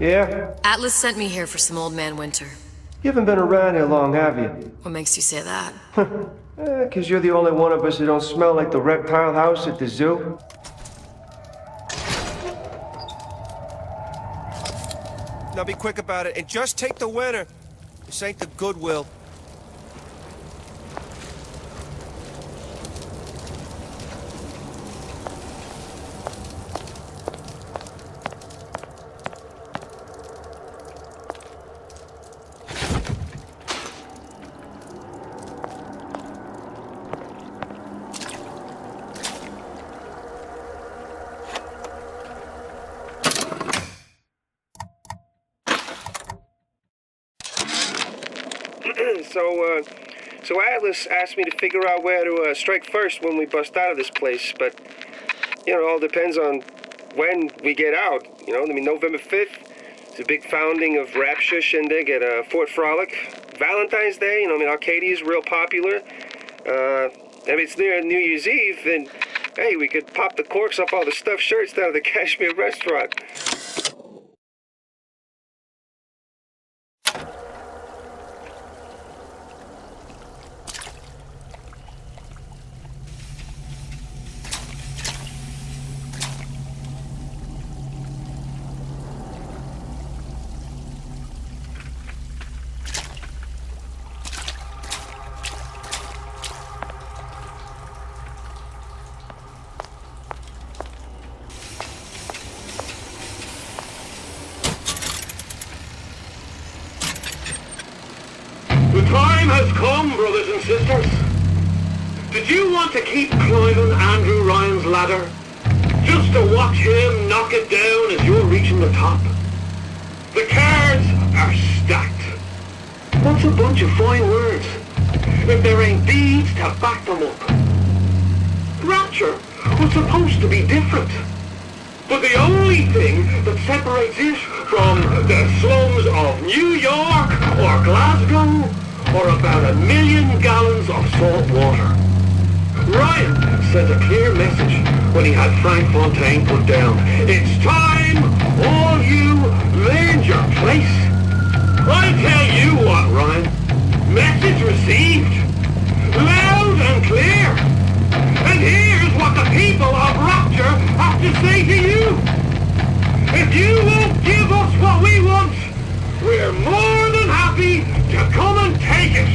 Yeah? Atlas sent me here for some Old Man Winter. You haven't been around here long, have you? What makes you say that? 'Cause you're the only one of us who don't smell like the reptile house at the zoo. Now be quick about it and just take the winner. This ain't the Goodwill. So Atlas asked me to figure out where to strike first when we bust out of this place, but, it all depends on when we get out, November 5th is a big founding of Rapture Shindig at Fort Frolic. Valentine's Day, Arcadia's real popular. If it's near New Year's Eve, then, hey, we could pop the corks off all the stuffed shirts down at the Kashmir restaurant. The time has come, brothers and sisters. Did you want to keep climbing Andrew Ryan's ladder? Just to watch him knock it down as you're reaching the top? The cards are stacked. What's a bunch of fine words if there ain't deeds to back them up? Rapture was supposed to be different. But the only thing that separates it from the slums of New York or Glasgow or about 1 million gallons of salt water. Ryan sent a clear message when he had Frank Fontaine put down. It's time all you learned your place. I tell you what, Ryan. Message received. Loud and clear. And here's what the people of Rapture have to say to you. If you won't give us what we want, we're more than happy to come and take it.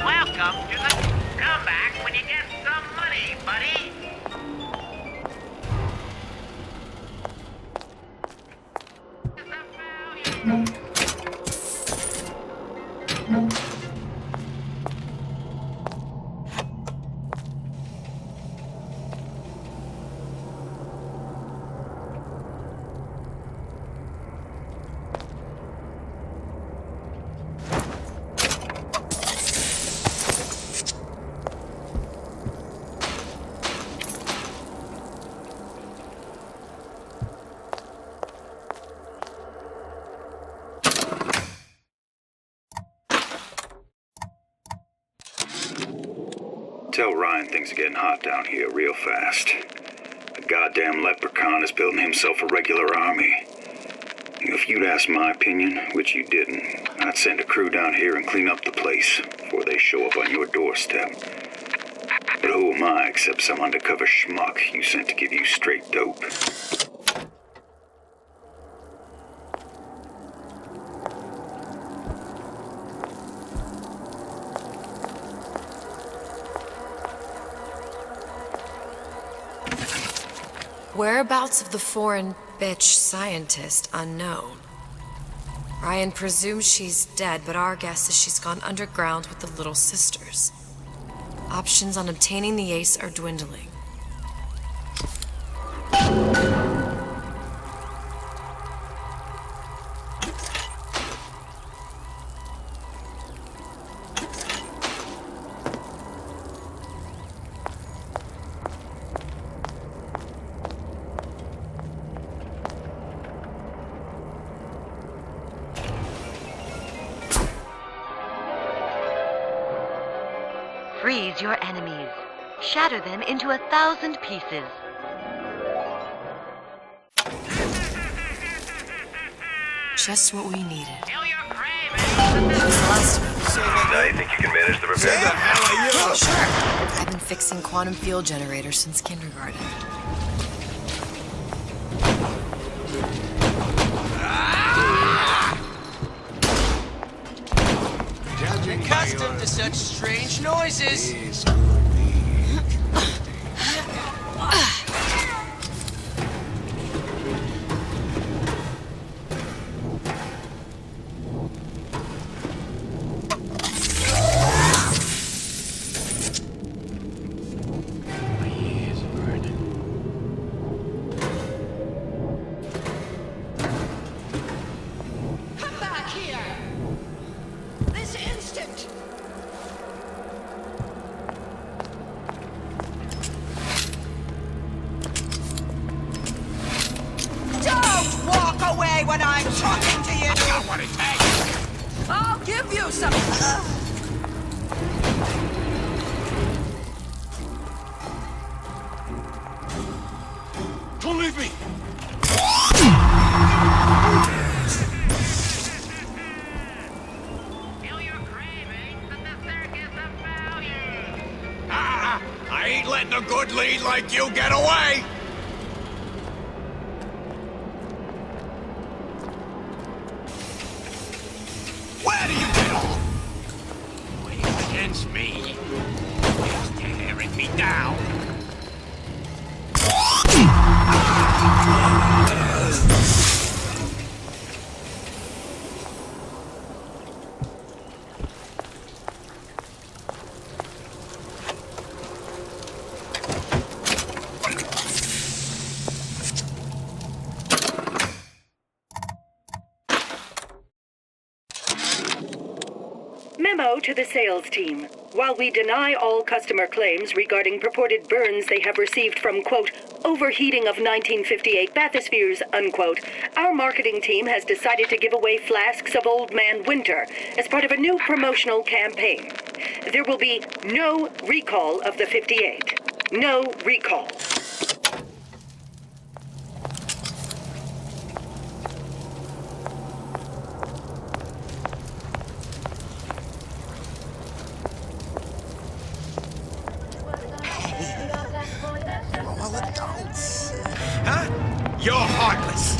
Welcome to the comeback when you get some money, buddy. Tell Ryan things are getting hot down here real fast. The goddamn leprechaun is building himself a regular army. If you'd asked my opinion, which you didn't, I'd send a crew down here and clean up the place before they show up on your doorstep. But who am I except some undercover schmuck you sent to give you straight dope? Whereabouts of the foreign bitch scientist unknown. Ryan presumes she's dead, but our guess is she's gone underground with the Little Sisters. Options on obtaining the ace are dwindling. Freeze your enemies. Shatter them into 1,000 pieces. Just what we needed. Feel your craving. That was the last of it. Now you think you can manage the repair? Sure. I've been fixing quantum field generators since kindergarten. Accustomed to such strange noises. Come back here! This instant! Don't walk away when I'm talking to you! I got what it takes! I'll give you some... Don't leave me! Feel your cravings at the circus of value. I ain't letting a good lead like you get away! Where do you get off? When it's against me, it's tearing me down. Memo to the sales team. While we deny all customer claims regarding purported burns they have received from, quote, overheating of 1958 bathyspheres, unquote, our marketing team has decided to give away flasks of Old Man Winter as part of a new promotional campaign. There will be no recall of the 58. No recall. Huh? You're heartless.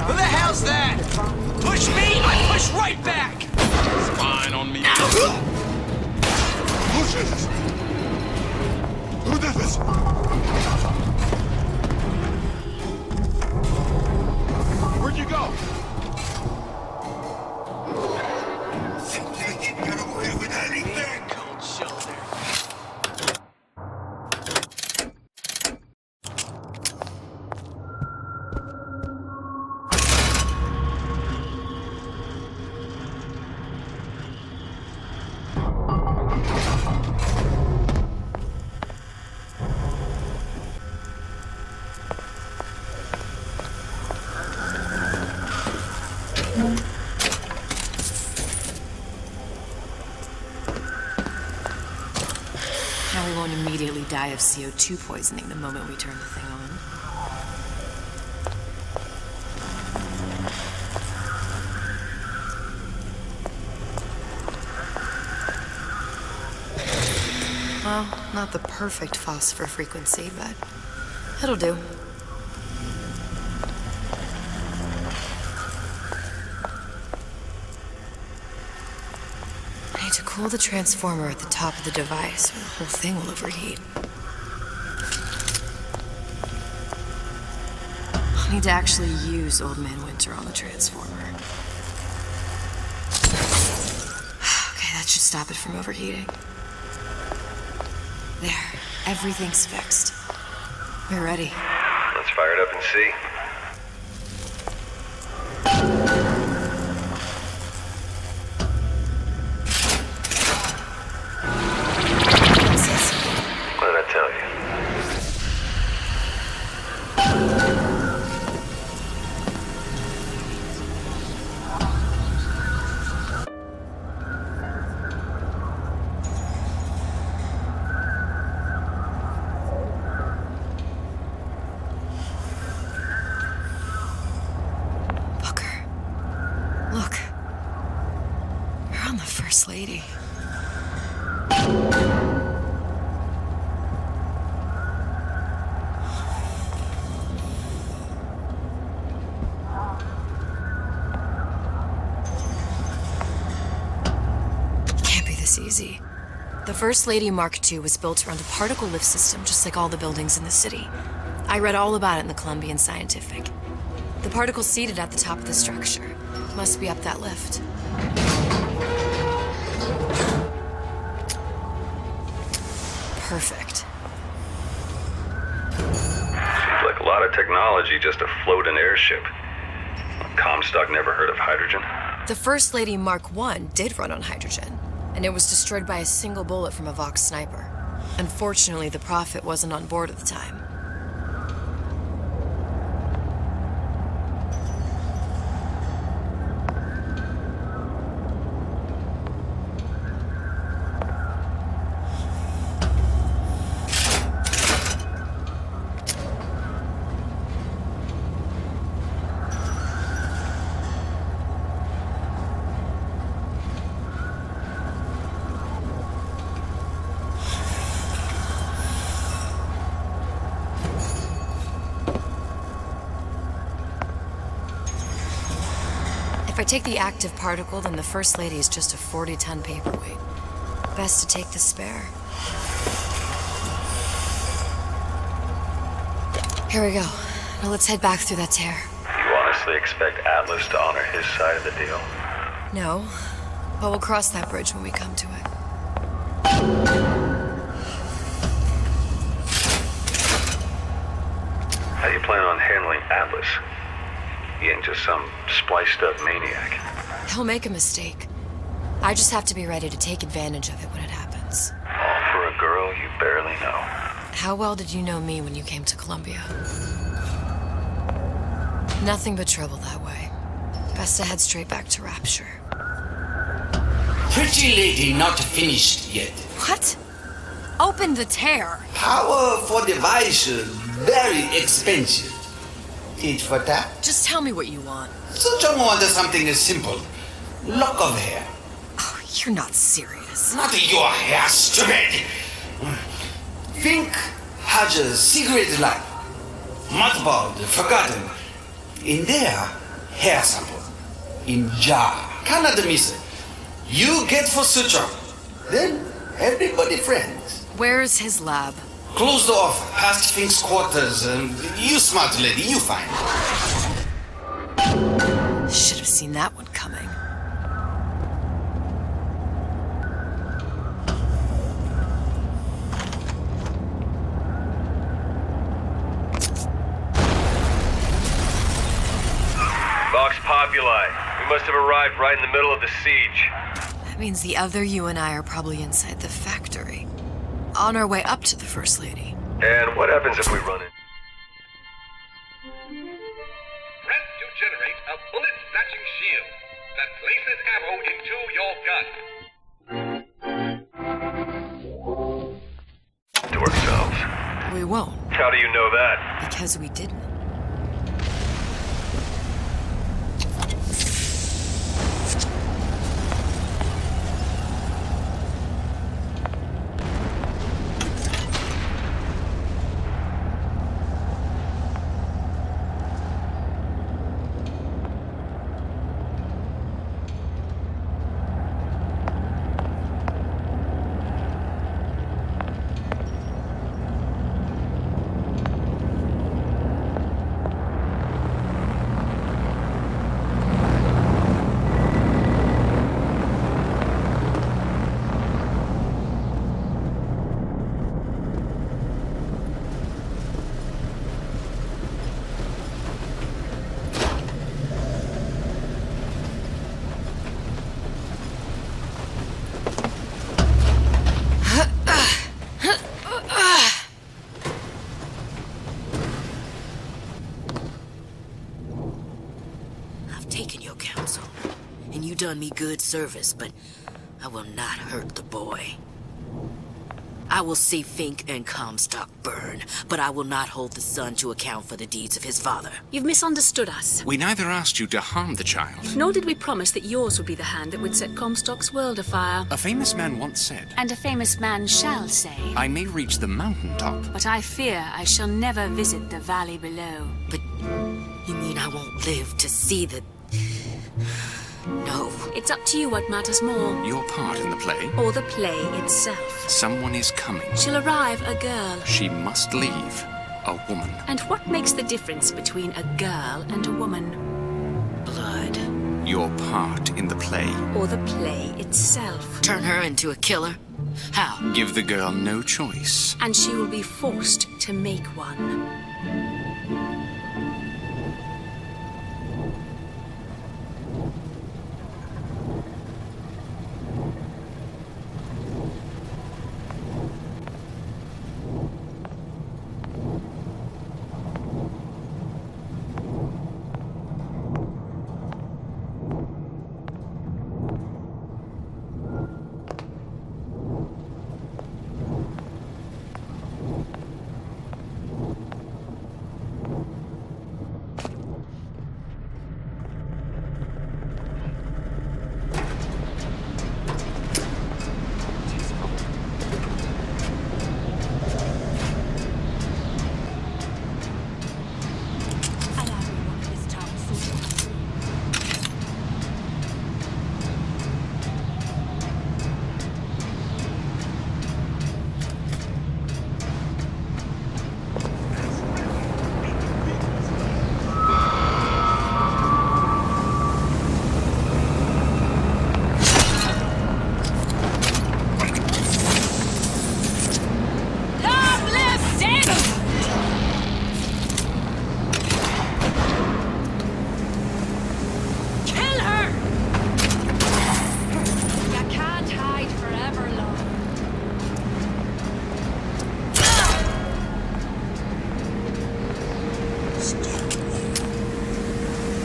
Who the hell's that? Push me, I push right back! Spine on me. Who did this? Who did this? Where'd you go? Think you can get away with anything? Cold shoulder. die of CO2 poisoning the moment we turn the thing on. Well, not the perfect phosphor frequency, but it'll do. I need to cool the transformer at the top of the device, or the whole thing will overheat. I'll need to actually use Old Man Winter on the transformer. Okay, that should stop it from overheating. There, everything's fixed. We're ready. Let's fire it up and see. What did I tell you? Look. You're on the First Lady. Can't be this easy. The First Lady Mark II was built around a particle lift system just like all the buildings in the city. I read all about it in the Columbian Scientific. The particles seated at the top of the structure must be up that lift. Perfect. Seems like a lot of technology just to float an airship. Comstock never heard of hydrogen. The First Lady Mark I did run on hydrogen, and it was destroyed by a single bullet from a Vox sniper. Unfortunately, the Prophet wasn't on board at the time. If I take the active particle, then the First Lady is just a 40-ton paperweight. Best to take the spare. Here we go. Now let's head back through that tear. You honestly expect Atlas to honor his side of the deal? No, but we'll cross that bridge when we come to it. How do you plan on handling Atlas? He ain't just some spliced-up maniac. He'll make a mistake. I just have to be ready to take advantage of it when it happens. All for a girl you barely know. How well did you know me when you came to Columbia? Nothing but trouble that way. Best to head straight back to Rapture. Pretty lady not finished yet. What? Open the tear. Power for device very expensive. Tit for tat. Just tell me what you want. Such a want something simple. Lock of hair. Oh, you're not serious. Not your hair, stupid. Think has a secret life. Mothballed, forgotten. In there, hair sample. In jar. Cannot miss it. You get for suture. Then everybody friends. Where's his lab? Closed off, past Fink's quarters. You smart lady, you find. Should have seen that one coming. Vox Populi. We must have arrived right in the middle of the siege. That means the other you and I are probably inside the factory. On our way up to the First Lady. And what happens if we run it? Press to generate a bullet-snatching shield that places ammo into your gun. To work so. we won't. How do you know that? Because we didn't. Done me good service, but I will not hurt the boy. I will see Fink and Comstock burn, but I will not hold the son to account for the deeds of his father. You've misunderstood us. We neither asked you to harm the child. Nor did we promise that yours would be the hand that would set Comstock's world afire. A famous man once said, And a famous man shall say, I may reach the mountaintop, but I fear I shall never visit the valley below. But you mean I won't live to see the... No. It's up to you what matters more. Your part in the play? Or the play itself. Someone is coming. She'll arrive, a girl. She must leave, a woman. And what makes the difference between a girl and a woman? Blood. Your part in the play. Or the play itself. Turn her into a killer? How? Give the girl no choice. And she will be forced to make one.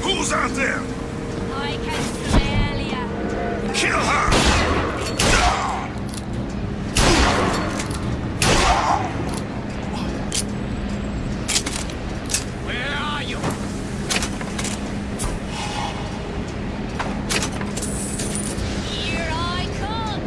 Who's out there? I can smell ya. Kill her! Where are you? Here I come.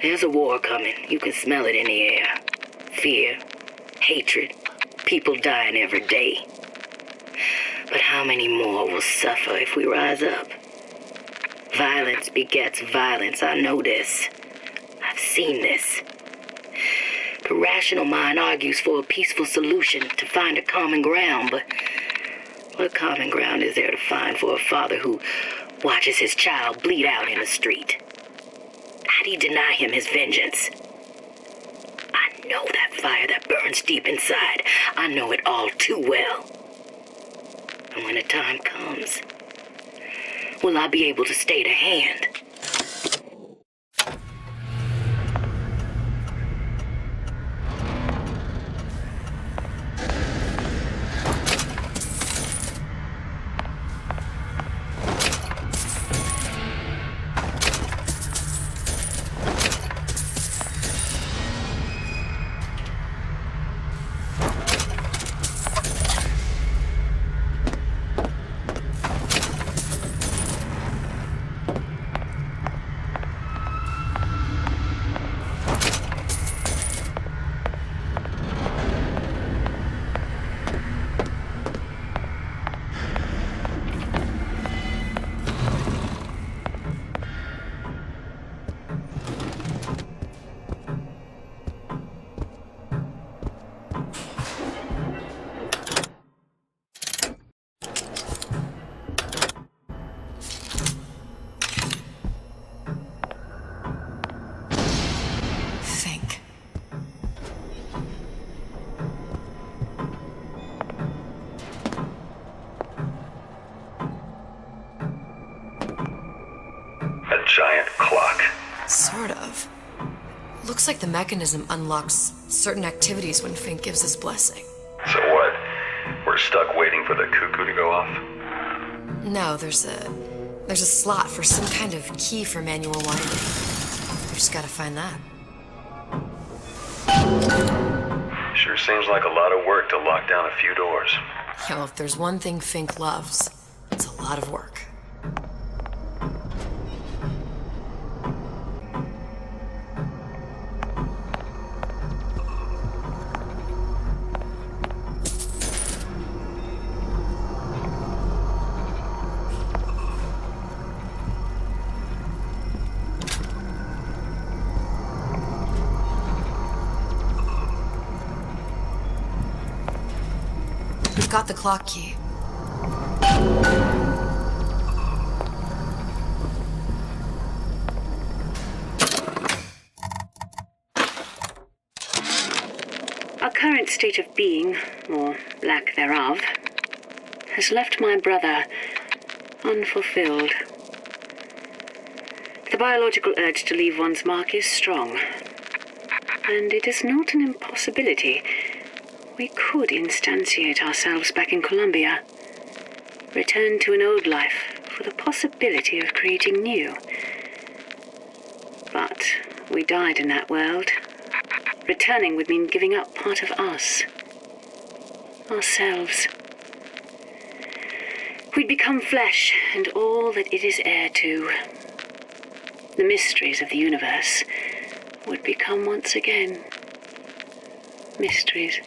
There's a war coming. You can smell it in the air. Fear, hatred, people dying every day. But how many more will suffer if we rise up? Violence begets violence. I know this. I've seen this. The rational mind argues for a peaceful solution to find a common ground, but what common ground is there to find for a father who watches his child bleed out in the street? How do you deny him his vengeance? I know that fire that burns deep inside. I know it all too well. And when the time comes, will I be able to stay the hand? Giant clock. Sort of. Looks like the mechanism unlocks certain activities when Fink gives his blessing. So what? We're stuck waiting for the cuckoo to go off? No, there's a slot for some kind of key for manual winding. We just gotta find that. Sure seems like a lot of work to lock down a few doors. Well, if there's one thing Fink loves, it's a lot of work. We've got the clock key. Our current state of being, or lack thereof, has left my brother unfulfilled. The biological urge to leave one's mark is strong, and it is not an impossibility. We could instantiate ourselves back in Columbia, return to an old life for the possibility of creating new. But we died in that world. Returning would mean giving up part of us, ourselves. We'd become flesh and all that it is heir to. The mysteries of the universe would become once again mysteries.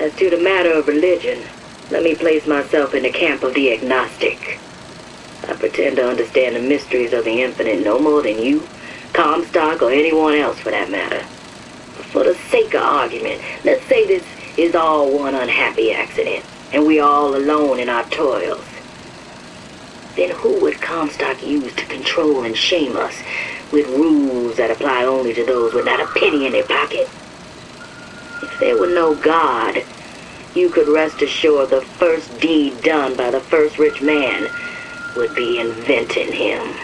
As to the matter of religion, let me place myself in the camp of the agnostic. I pretend to understand the mysteries of the infinite no more than you, Comstock, or anyone else for that matter. But for the sake of argument, let's say this is all one unhappy accident, and we are all alone in our toils. Then who would Comstock use to control and shame us with rules that apply only to those with not a penny in their pocket? If there were no God, you could rest assured the first deed done by the first rich man would be inventing him.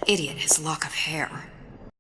Idiot his lock of hair.